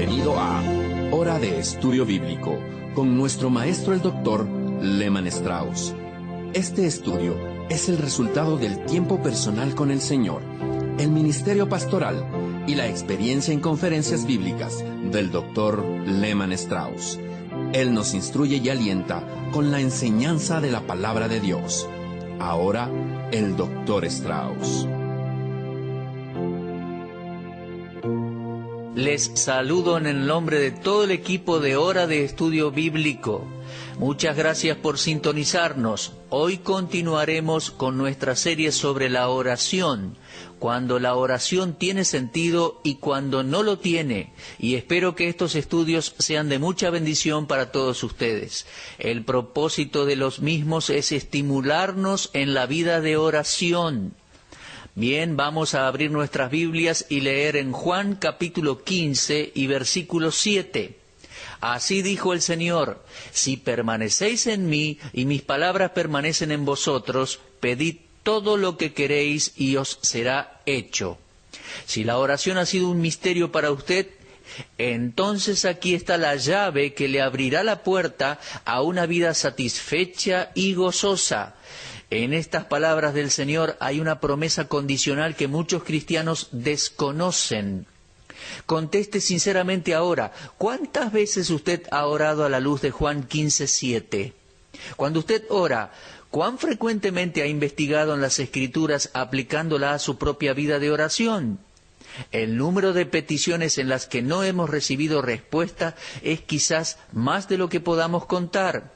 Bienvenido a Hora de Estudio Bíblico con nuestro maestro el Dr. Lehman Strauss. Este estudio es el resultado del tiempo personal con el Señor, el ministerio pastoral y la experiencia en conferencias bíblicas del Dr. Lehman Strauss. Él nos instruye y alienta con la enseñanza de la palabra de Dios. Ahora, el Dr. Strauss. Les saludo en el nombre de todo el equipo de Hora de Estudio Bíblico. Muchas gracias por sintonizarnos. Hoy continuaremos con nuestra serie sobre la oración, cuando la oración tiene sentido y cuando no lo tiene, y espero que estos estudios sean de mucha bendición para todos ustedes. El propósito de los mismos es estimularnos en la vida de oración. Bien, vamos a abrir nuestras Biblias y leer en Juan capítulo 15 y versículo 7. Así dijo el Señor: si permanecéis en mí y mis palabras permanecen en vosotros, pedid todo lo que queréis y os será hecho. Si la oración ha sido un misterio para usted, entonces aquí está la llave que le abrirá la puerta a una vida satisfecha y gozosa. En estas palabras del Señor hay una promesa condicional que muchos cristianos desconocen. Conteste sinceramente ahora, ¿cuántas veces usted ha orado a la luz de Juan 15:7? Cuando usted ora, ¿cuán frecuentemente ha investigado en las Escrituras aplicándola a su propia vida de oración? El número de peticiones en las que no hemos recibido respuesta es quizás más de lo que podamos contar.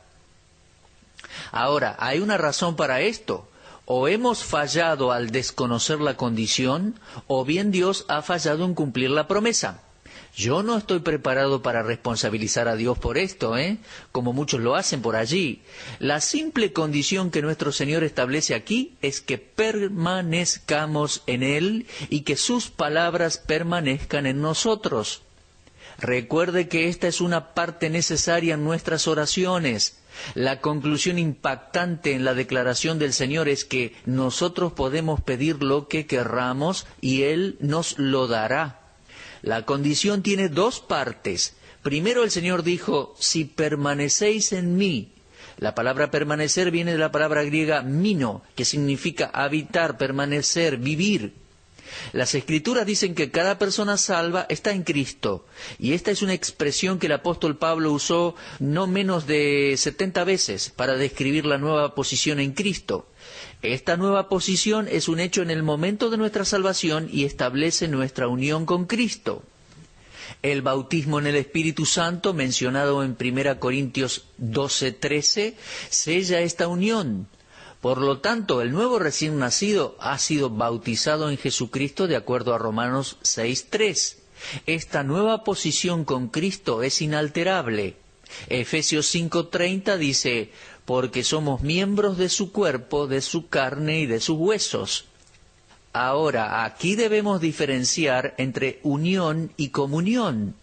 Ahora, hay una razón para esto. O hemos fallado al desconocer la condición, o bien Dios ha fallado en cumplir la promesa. Yo no estoy preparado para responsabilizar a Dios por esto, como muchos lo hacen por allí. La simple condición que nuestro Señor establece aquí es que permanezcamos en Él y que sus palabras permanezcan en nosotros. Recuerde que esta es una parte necesaria en nuestras oraciones. La conclusión impactante en la declaración del Señor es que nosotros podemos pedir lo que querramos y Él nos lo dará. La condición tiene dos partes. Primero el Señor dijo: si permanecéis en mí. La palabra permanecer viene de la palabra griega mino, que significa habitar, permanecer, vivir. Las Escrituras dicen que cada persona salva está en Cristo, y esta es una expresión que el apóstol Pablo usó no menos de 70 veces para describir la nueva posición en Cristo. Esta nueva posición es un hecho en el momento de nuestra salvación y establece nuestra unión con Cristo. El bautismo en el Espíritu Santo, mencionado en 1 Corintios 12:13, sella esta unión. Por lo tanto, el nuevo recién nacido ha sido bautizado en Jesucristo de acuerdo a Romanos 6:3. Esta nueva posición con Cristo es inalterable. Efesios 5:30 dice: porque somos miembros de su cuerpo, de su carne y de sus huesos. Ahora, aquí debemos diferenciar entre unión y comunión.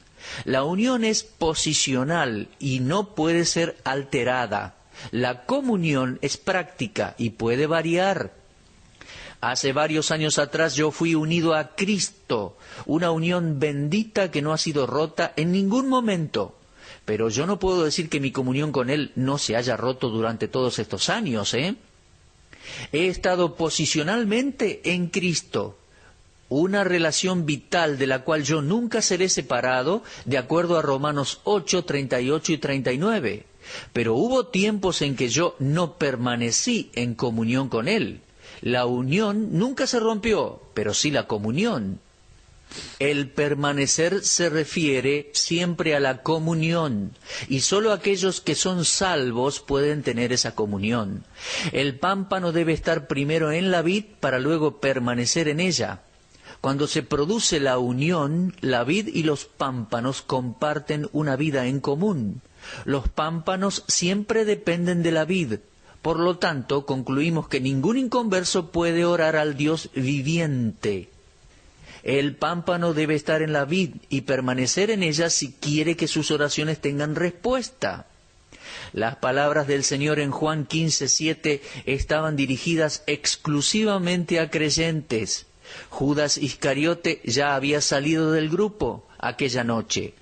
La unión es posicional y no puede ser alterada. La comunión es práctica y puede variar. Hace varios años atrás yo fui unido a Cristo, una unión bendita que no ha sido rota en ningún momento. Pero yo no puedo decir que mi comunión con Él no se haya roto durante todos estos años, He estado posicionalmente en Cristo, una relación vital de la cual yo nunca seré separado, de acuerdo a Romanos 8:38 y 39. Pero hubo tiempos en que yo no permanecí en comunión con Él. La unión nunca se rompió, pero sí la comunión. El permanecer se refiere siempre a la comunión, y solo aquellos que son salvos pueden tener esa comunión. El pámpano debe estar primero en la vid para luego permanecer en ella. Cuando se produce la unión, la vid y los pámpanos comparten una vida en común. Los pámpanos siempre dependen de la vid. Por lo tanto, concluimos que ningún inconverso puede orar al Dios viviente. El pámpano debe estar en la vid y permanecer en ella si quiere que sus oraciones tengan respuesta. Las palabras del Señor en Juan 15:7 estaban dirigidas exclusivamente a creyentes. Judas Iscariote ya había salido del grupo aquella noche.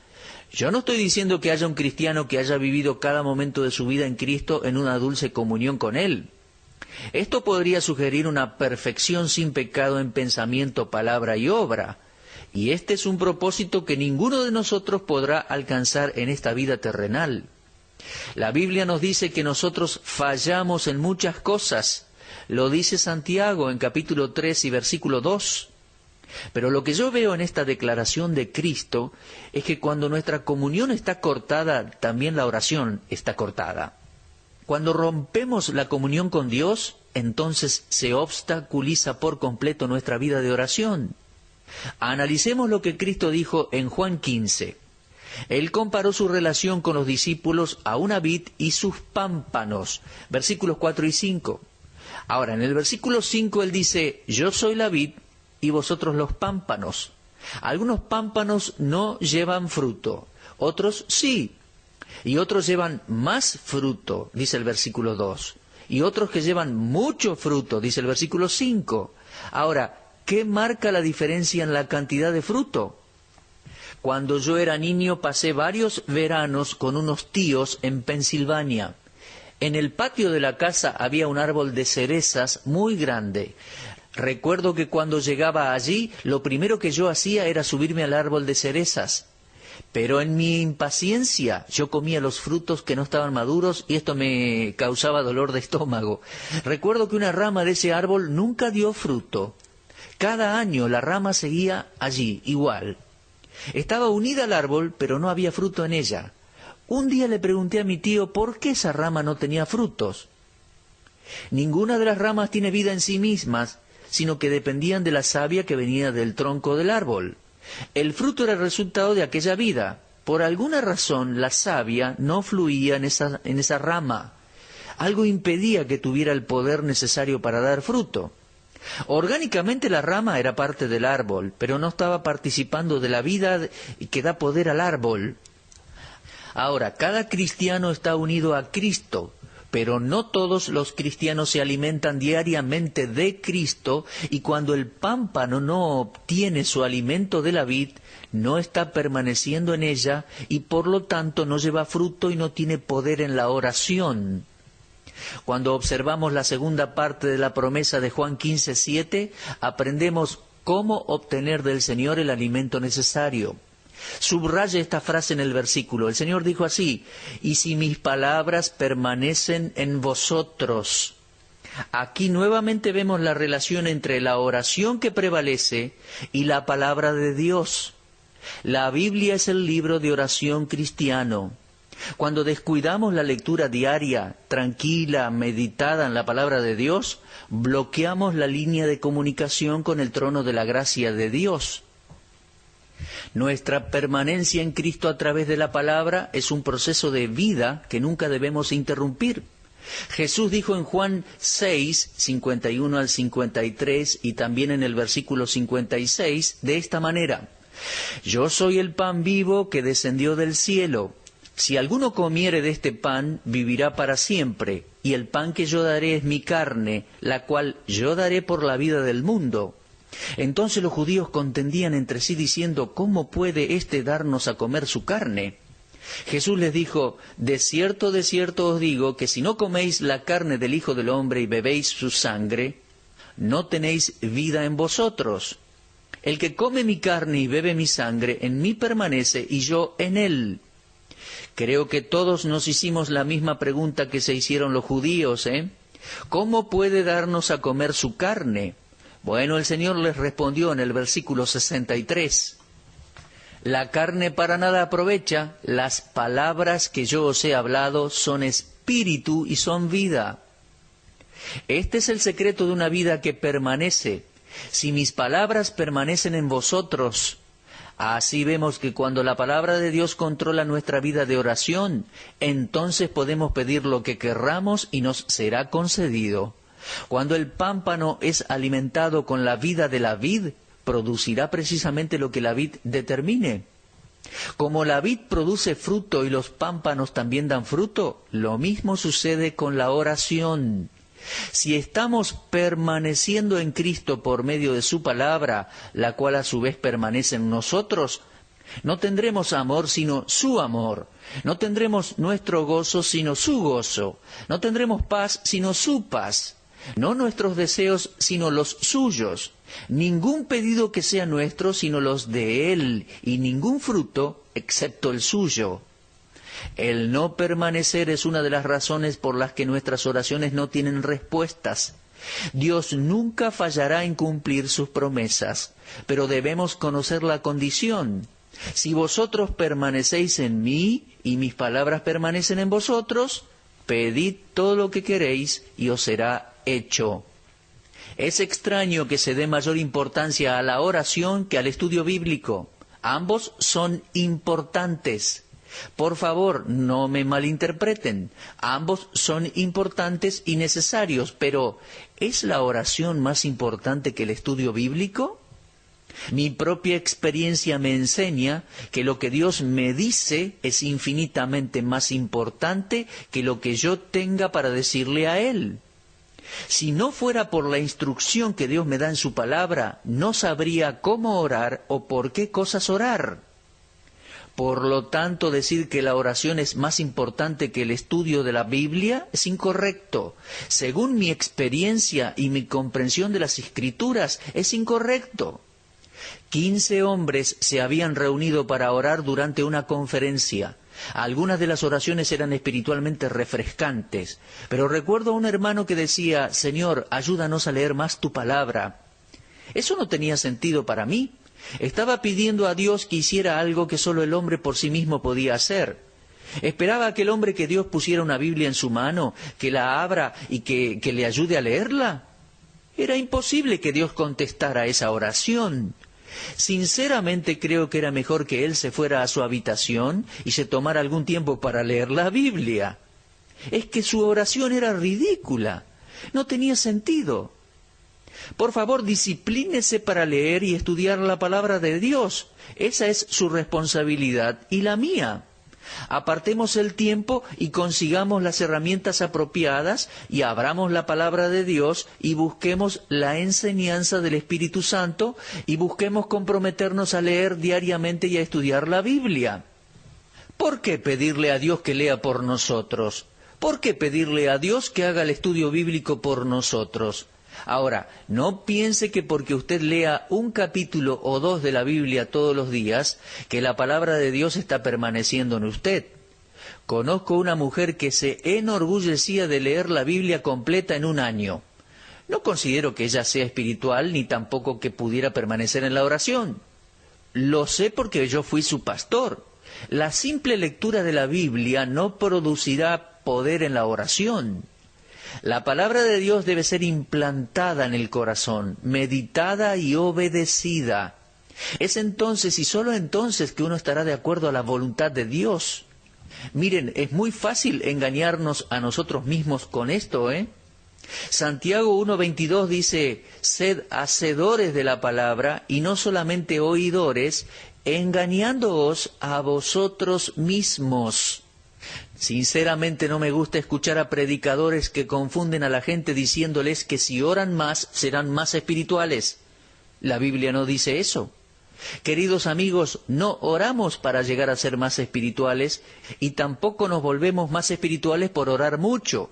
Yo no estoy diciendo que haya un cristiano que haya vivido cada momento de su vida en Cristo en una dulce comunión con Él. Esto podría sugerir una perfección sin pecado en pensamiento, palabra y obra. Y este es un propósito que ninguno de nosotros podrá alcanzar en esta vida terrenal. La Biblia nos dice que nosotros fallamos en muchas cosas. Lo dice Santiago en capítulo 3 y versículo 2. Pero lo que yo veo en esta declaración de Cristo es que cuando nuestra comunión está cortada, también la oración está cortada. Cuando rompemos la comunión con Dios, entonces se obstaculiza por completo nuestra vida de oración. Analicemos lo que Cristo dijo en Juan 15. Él comparó su relación con los discípulos a una vid y sus pámpanos, versículos 4 y 5. Ahora, en el versículo 5 Él dice, yo soy la vid y vosotros los pámpanos. Algunos pámpanos no llevan fruto, otros sí, y otros llevan más fruto, dice el versículo 2, y otros que llevan mucho fruto, dice el versículo 5. Ahora, ¿qué marca la diferencia en la cantidad de fruto? Cuando yo era niño pasé varios veranos con unos tíos en Pensilvania. En el patio de la casa había un árbol de cerezas muy grande. Recuerdo que cuando llegaba allí, lo primero que yo hacía era subirme al árbol de cerezas. Pero en mi impaciencia yo comía los frutos que no estaban maduros y esto me causaba dolor de estómago. Recuerdo que una rama de ese árbol nunca dio fruto. Cada año la rama seguía allí, igual. Estaba unida al árbol, pero no había fruto en ella. Un día le pregunté a mi tío por qué esa rama no tenía frutos. Ninguna de las ramas tiene vida en sí mismas, sino que dependían de la savia que venía del tronco del árbol. El fruto era el resultado de aquella vida. Por alguna razón, la savia no fluía en esa rama. Algo impedía que tuviera el poder necesario para dar fruto. Orgánicamente la rama era parte del árbol, pero no estaba participando de la vida que da poder al árbol. Ahora, cada cristiano está unido a Cristo, pero no todos los cristianos se alimentan diariamente de Cristo, y cuando el pámpano no obtiene su alimento de la vid, no está permaneciendo en ella, y por lo tanto no lleva fruto y no tiene poder en la oración. Cuando observamos la segunda parte de la promesa de Juan 15:7, aprendemos cómo obtener del Señor el alimento necesario. Subraya esta frase en el versículo. El Señor dijo así, y si mis palabras permanecen en vosotros. Aquí nuevamente vemos la relación entre la oración que prevalece y la palabra de Dios. La Biblia es el libro de oración cristiano. Cuando descuidamos la lectura diaria, tranquila, meditada en la palabra de Dios, bloqueamos la línea de comunicación con el trono de la gracia de Dios. Nuestra permanencia en Cristo a través de la palabra es un proceso de vida que nunca debemos interrumpir. Jesús dijo en Juan 6, 51 al 53 y también en el versículo 56 de esta manera: Yo soy el pan vivo que descendió del cielo. Si alguno comiere de este pan, vivirá para siempre, y el pan que yo daré es mi carne, la cual yo daré por la vida del mundo. Entonces los judíos contendían entre sí diciendo, ¿cómo puede éste darnos a comer su carne? Jesús les dijo, de cierto os digo, que si no coméis la carne del Hijo del Hombre y bebéis su sangre, no tenéis vida en vosotros. El que come mi carne y bebe mi sangre, en mí permanece y yo en él. Creo que todos nos hicimos la misma pregunta que se hicieron los judíos, ¿Cómo puede darnos a comer su carne? Bueno, el Señor les respondió en el versículo 63. La carne para nada aprovecha, las palabras que yo os he hablado son espíritu y son vida. Este es el secreto de una vida que permanece. Si mis palabras permanecen en vosotros, así vemos que cuando la palabra de Dios controla nuestra vida de oración, entonces podemos pedir lo que querramos y nos será concedido. Cuando el pámpano es alimentado con la vida de la vid, producirá precisamente lo que la vid determine. Como la vid produce fruto y los pámpanos también dan fruto, lo mismo sucede con la oración. Si estamos permaneciendo en Cristo por medio de su palabra, la cual a su vez permanece en nosotros, No tendremos amor sino su amor. No tendremos nuestro gozo sino su gozo. No tendremos paz sino su paz. No nuestros deseos sino los suyos. Ningún pedido que sea nuestro sino los de Él, y ningún fruto excepto el suyo. El no permanecer es una de las razones por las que nuestras oraciones no tienen respuestas. Dios nunca fallará en cumplir sus promesas, pero debemos conocer la condición. Si vosotros permanecéis en mí y mis palabras permanecen en vosotros, pedid todo lo que queréis y os será hecho. Es extraño que se dé mayor importancia a la oración que al estudio bíblico. Ambos son importantes. Por favor, no me malinterpreten. Ambos son importantes y necesarios, pero ¿es la oración más importante que el estudio bíblico? Mi propia experiencia me enseña que lo que Dios me dice es infinitamente más importante que lo que yo tenga para decirle a Él. Si no fuera por la instrucción que Dios me da en su palabra, no sabría cómo orar o por qué cosas orar. Por lo tanto, decir que la oración es más importante que el estudio de la Biblia es incorrecto. Según mi experiencia y mi comprensión de las Escrituras, es incorrecto. 15 hombres se habían reunido para orar durante una conferencia. Algunas de las oraciones eran espiritualmente refrescantes, pero recuerdo a un hermano que decía: Señor, ayúdanos a leer más tu palabra. Eso no tenía sentido para mí. Estaba pidiendo a Dios que hiciera algo que solo el hombre por sí mismo podía hacer. Esperaba a aquel hombre que Dios pusiera una Biblia en su mano, que la abra y que le ayude a leerla. Era imposible que Dios contestara esa oración. Sinceramente creo que era mejor que él se fuera a su habitación y se tomara algún tiempo para leer la Biblia. Es que su oración era ridícula, no tenía sentido. Por favor, disciplínese para leer y estudiar la palabra de Dios. Esa es su responsabilidad y la mía. Apartemos el tiempo y consigamos las herramientas apropiadas y abramos la palabra de Dios y busquemos la enseñanza del Espíritu Santo y busquemos comprometernos a leer diariamente y a estudiar la Biblia. ¿Por qué pedirle a Dios que lea por nosotros? ¿Por qué pedirle a Dios que haga el estudio bíblico por nosotros? Ahora, no piense que porque usted lea un capítulo o dos de la Biblia todos los días, que la palabra de Dios está permaneciendo en usted. Conozco una mujer que se enorgullecía de leer la Biblia completa en un año. No considero que ella sea espiritual, ni tampoco que pudiera permanecer en la oración. Lo sé porque yo fui su pastor. La simple lectura de la Biblia no producirá poder en la oración. La palabra de Dios debe ser implantada en el corazón, meditada y obedecida. Es entonces y solo entonces que uno estará de acuerdo a la voluntad de Dios. Miren, es muy fácil engañarnos a nosotros mismos con esto, Santiago 1:22 dice: sed hacedores de la palabra y no solamente oidores, engañándoos a vosotros mismos. Sinceramente no me gusta escuchar a predicadores que confunden a la gente diciéndoles que si oran más serán más espirituales. La Biblia no dice eso. Queridos amigos, no oramos para llegar a ser más espirituales y tampoco nos volvemos más espirituales por orar mucho.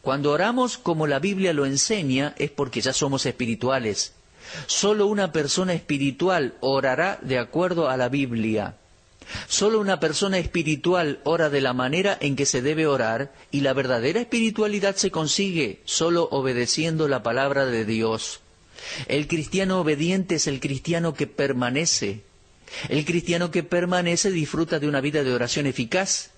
Cuando oramos como la Biblia lo enseña es porque ya somos espirituales. Solo una persona espiritual orará de acuerdo a la Biblia. Solo una persona espiritual ora de la manera en que se debe orar, y la verdadera espiritualidad se consigue solo obedeciendo la palabra de Dios. El cristiano obediente es el cristiano que permanece. El cristiano que permanece disfruta de una vida de oración eficaz.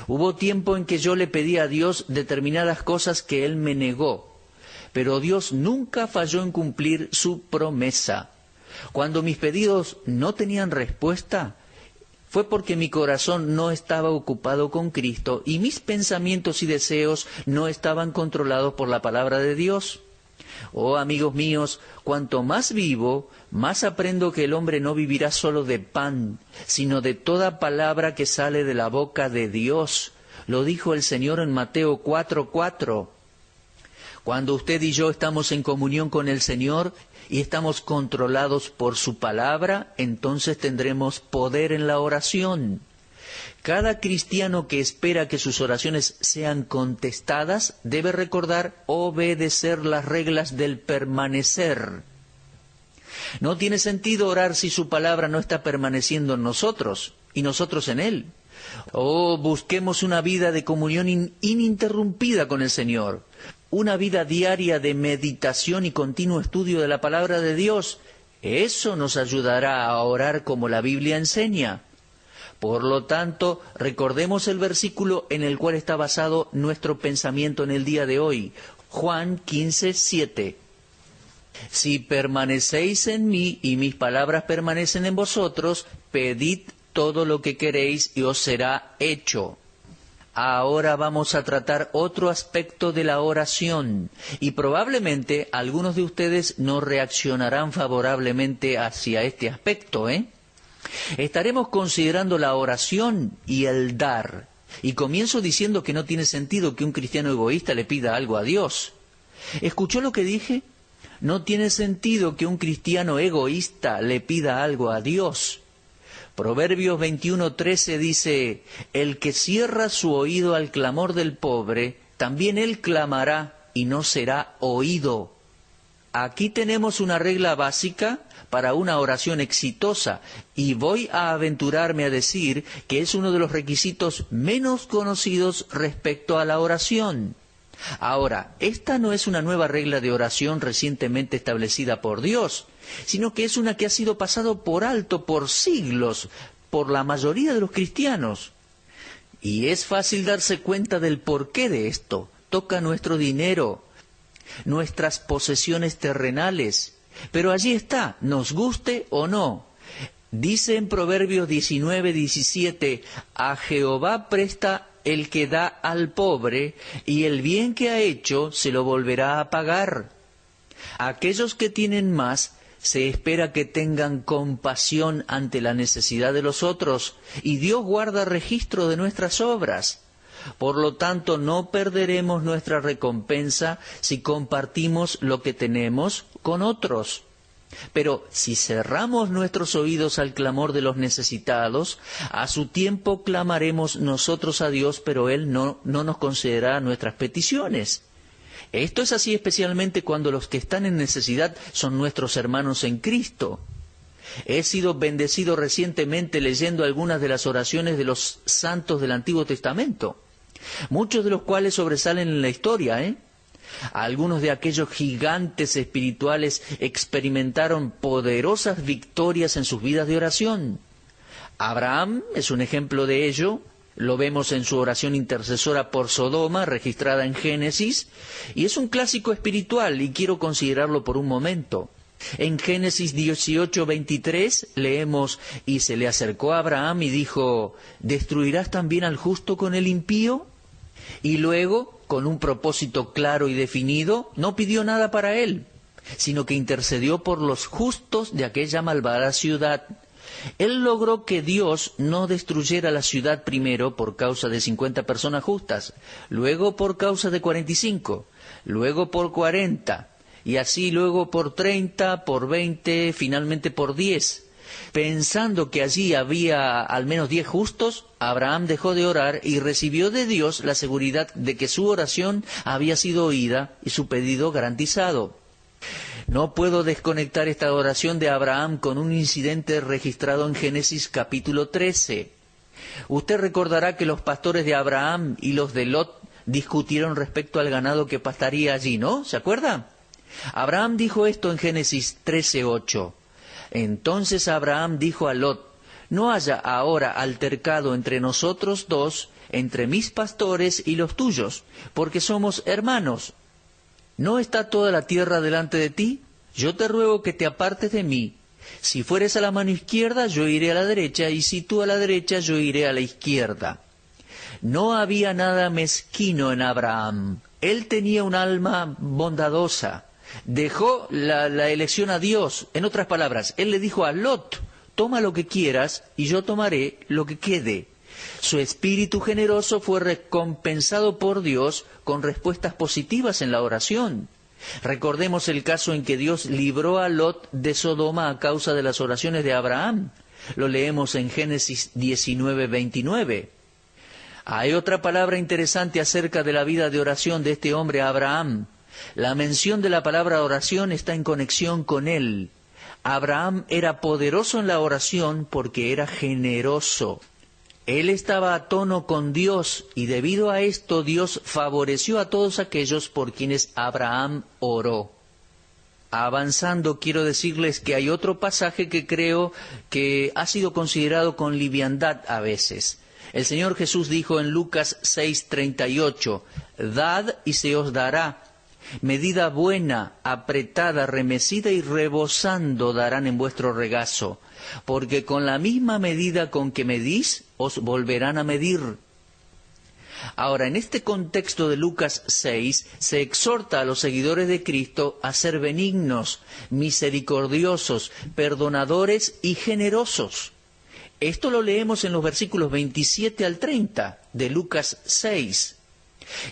Hubo tiempo en que yo le pedí a Dios determinadas cosas que Él me negó, pero Dios nunca falló en cumplir su promesa. Cuando mis pedidos no tenían respuesta, fue porque mi corazón no estaba ocupado con Cristo y mis pensamientos y deseos no estaban controlados por la palabra de Dios. Oh, amigos míos, cuanto más vivo, más aprendo que el hombre no vivirá solo de pan, sino de toda palabra que sale de la boca de Dios. Lo dijo el Señor en Mateo 4:4. Cuando usted y yo estamos en comunión con el Señor y estamos controlados por su palabra, entonces tendremos poder en la oración. Cada cristiano que espera que sus oraciones sean contestadas debe recordar obedecer las reglas del permanecer. No tiene sentido orar si su palabra no está permaneciendo en nosotros y nosotros en Él. Busquemos una vida de comunión ininterrumpida con el Señor, una vida diaria de meditación y continuo estudio de la palabra de Dios. Eso nos ayudará a orar como la Biblia enseña. Por lo tanto, recordemos el versículo en el cual está basado nuestro pensamiento en el día de hoy, Juan 15:7. Si permanecéis en mí y mis palabras permanecen en vosotros, pedid todo lo que queréis y os será hecho. Ahora vamos a tratar otro aspecto de la oración y probablemente algunos de ustedes no reaccionarán favorablemente hacia este aspecto, Estaremos considerando la oración y el dar. Y comienzo diciendo que no tiene sentido que un cristiano egoísta le pida algo a Dios. ¿Escuchó lo que dije? No tiene sentido que un cristiano egoísta le pida algo a Dios. Proverbios 21:13 dice, el que cierra su oído al clamor del pobre, también él clamará y no será oído. Aquí tenemos una regla básica para una oración exitosa y voy a aventurarme a decir que es uno de los requisitos menos conocidos respecto a la oración. Ahora, esta no es una nueva regla de oración recientemente establecida por Dios, sino que es una que ha sido pasado por alto por siglos por la mayoría de los cristianos. Y es fácil darse cuenta del porqué de esto. Toca nuestro dinero, nuestras posesiones terrenales, pero allí está, nos guste o no. Dice en Proverbios 19:17, a Jehová presta el que da al pobre, y el bien que ha hecho se lo volverá a pagar. Aquellos que tienen más, se espera que tengan compasión ante la necesidad de los otros, y Dios guarda registro de nuestras obras. Por lo tanto, no perderemos nuestra recompensa si compartimos lo que tenemos con otros. Pero si cerramos nuestros oídos al clamor de los necesitados, a su tiempo clamaremos nosotros a Dios, pero Él no nos concederá nuestras peticiones. Esto es así especialmente cuando los que están en necesidad son nuestros hermanos en Cristo. He sido bendecido recientemente leyendo algunas de las oraciones de los santos del Antiguo Testamento, muchos de los cuales sobresalen en la historia, Algunos de aquellos gigantes espirituales experimentaron poderosas victorias en sus vidas de oración. Abraham es un ejemplo de ello. Lo vemos en su oración intercesora por Sodoma, registrada en Génesis, y es un clásico espiritual y quiero considerarlo por un momento. En Génesis 18:23 leemos, y se le acercó a Abraham y dijo, ¿destruirás también al justo con el impío? Y luego, con un propósito claro y definido, no pidió nada para él, sino que intercedió por los justos de aquella malvada ciudad. Él logró que Dios no destruyera la ciudad primero por causa de 50 personas justas, luego por causa de 45, luego por 40, y así luego por 30, por 20, finalmente por 10. Pensando que allí había al menos 10 justos, Abraham dejó de orar y recibió de Dios la seguridad de que su oración había sido oída y su pedido garantizado. No puedo desconectar esta oración de Abraham con un incidente registrado en Génesis capítulo 13. Usted recordará que los pastores de Abraham y los de Lot discutieron respecto al ganado que pastaría allí, ¿no? ¿Se acuerda? Abraham dijo esto en Génesis 13:8. Entonces Abraham dijo a Lot, no haya ahora altercado entre nosotros dos, entre mis pastores y los tuyos, porque somos hermanos. ¿No está toda la tierra delante de ti? Yo te ruego que te apartes de mí. Si fueres a la mano izquierda, yo iré a la derecha, y si tú a la derecha, yo iré a la izquierda. No había nada mezquino en Abraham. Él tenía un alma bondadosa. Dejó la elección a Dios. En otras palabras, él le dijo a Lot, toma lo que quieras y yo tomaré lo que quede. Su espíritu generoso fue recompensado por Dios con respuestas positivas en la oración. Recordemos el caso en que Dios libró a Lot de Sodoma a causa de las oraciones de Abraham. Lo leemos en Génesis 19:29. Hay otra palabra interesante acerca de la vida de oración de este hombre Abraham. La mención de la palabra oración está en conexión con él. Abraham era poderoso en la oración porque era generoso. Él estaba a tono con Dios y debido a esto Dios favoreció a todos aquellos por quienes Abraham oró. Avanzando, quiero decirles que hay otro pasaje que creo que ha sido considerado con liviandad a veces. El Señor Jesús dijo en Lucas 6:38, «Dad y se os dará, medida buena, apretada, remecida y rebosando darán en vuestro regazo, porque con la misma medida con que medís, os volverán a medir». Ahora, en este contexto de Lucas 6, se exhorta a los seguidores de Cristo a ser benignos, misericordiosos, perdonadores y generosos. Esto lo leemos en los versículos 27 al 30 de Lucas 6.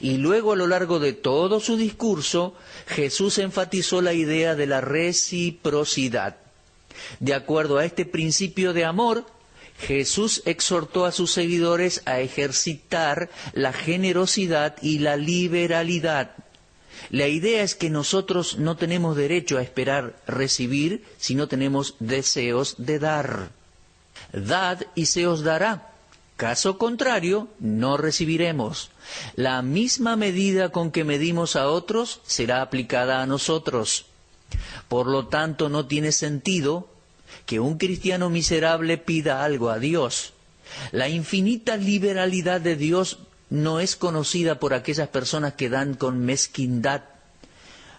Y luego, a lo largo de todo su discurso, Jesús enfatizó la idea de la reciprocidad. De acuerdo a este principio de amor, Jesús exhortó a sus seguidores a ejercitar la generosidad y la liberalidad. La idea es que nosotros no tenemos derecho a esperar recibir si no tenemos deseos de dar. Dad y se os dará. Caso contrario, no recibiremos. La misma medida con que medimos a otros será aplicada a nosotros. Por lo tanto, no tiene sentido que un cristiano miserable pida algo a Dios. La infinita liberalidad de Dios no es conocida por aquellas personas que dan con mezquindad.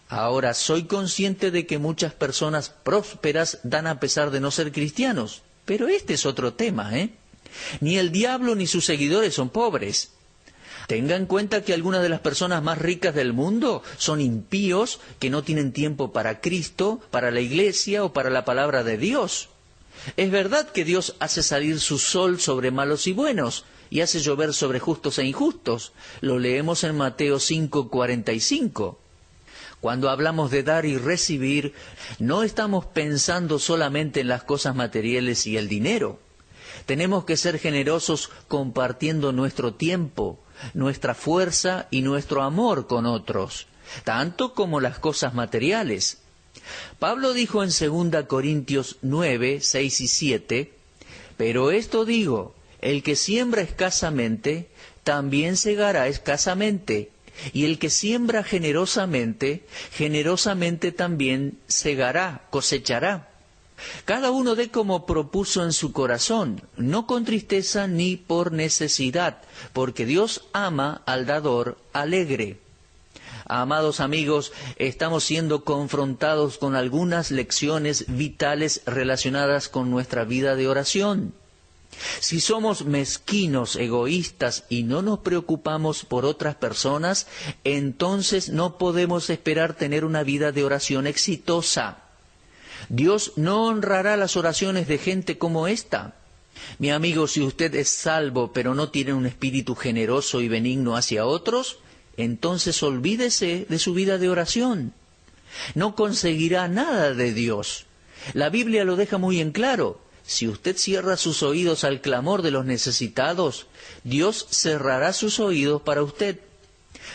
Ahora, soy consciente de que muchas personas prósperas dan a pesar de no ser cristianos, pero este es otro tema, ¿eh? Ni el diablo ni sus seguidores son pobres. Tenga en cuenta que algunas de las personas más ricas del mundo son impíos que no tienen tiempo para Cristo, para la Iglesia o para la palabra de Dios. Es verdad que Dios hace salir su sol sobre malos y buenos y hace llover sobre justos e injustos. Lo leemos en Mateo 5:45. Cuando hablamos de dar y recibir, no estamos pensando solamente en las cosas materiales y el dinero. Tenemos que ser generosos compartiendo nuestro tiempo, nuestra fuerza y nuestro amor con otros, tanto como las cosas materiales. Pablo dijo en 2 Corintios 9, 6 y 7, «Pero esto digo, el que siembra escasamente, también segará escasamente, y el que siembra generosamente, generosamente también segará, cosechará. Cada uno dé como propuso en su corazón, no con tristeza ni por necesidad, porque Dios ama al dador alegre». Amados amigos, estamos siendo confrontados con algunas lecciones vitales relacionadas con nuestra vida de oración. Si somos mezquinos, egoístas y no nos preocupamos por otras personas, entonces no podemos esperar tener una vida de oración exitosa. Dios no honrará las oraciones de gente como esta. Mi amigo, si usted es salvo pero no tiene un espíritu generoso y benigno hacia otros, entonces olvídese de su vida de oración. No conseguirá nada de Dios. La Biblia lo deja muy en claro. Si usted cierra sus oídos al clamor de los necesitados, Dios cerrará sus oídos para usted.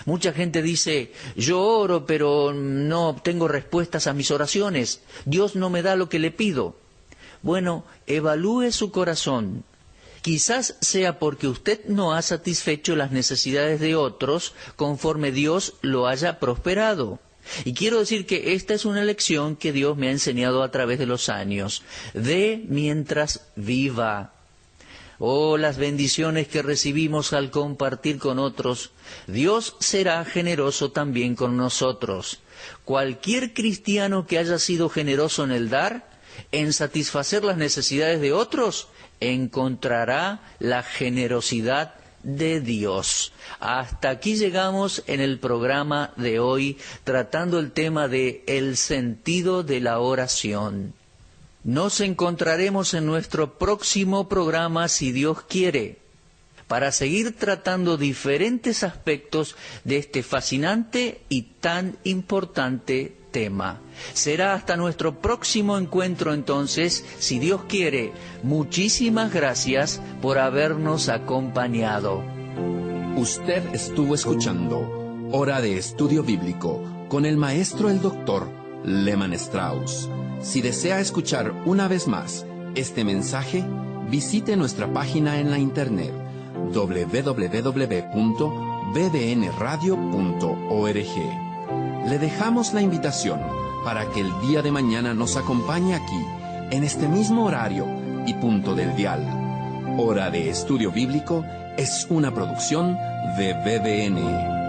Mucha gente dice, yo oro pero no obtengo respuestas a mis oraciones. Dios no me da lo que le pido. Bueno, evalúe su corazón. Quizás sea porque usted no ha satisfecho las necesidades de otros conforme Dios lo haya prosperado. Y quiero decir que esta es una lección que Dios me ha enseñado a través de los años. Dé mientras viva. Oh, las bendiciones que recibimos al compartir con otros. Dios será generoso también con nosotros. Cualquier cristiano que haya sido generoso en el dar, en satisfacer las necesidades de otros, encontrará la generosidad de Dios. Hasta aquí llegamos en el programa de hoy, tratando el tema de el sentido de la oración. Nos encontraremos en nuestro próximo programa, si Dios quiere. para seguir tratando diferentes aspectos de este fascinante y tan importante tema. Será hasta nuestro próximo encuentro entonces, si Dios quiere. Muchísimas gracias por habernos acompañado. Usted estuvo escuchando Hora de Estudio Bíblico con el maestro el doctor Lehmann Strauss. Si desea escuchar una vez más este mensaje, visite nuestra página en la internet www.bbnradio.org. Le dejamos la invitación para que el día de mañana nos acompañe aquí, en este mismo horario y punto del dial. Hora de Estudio Bíblico es una producción de BBN.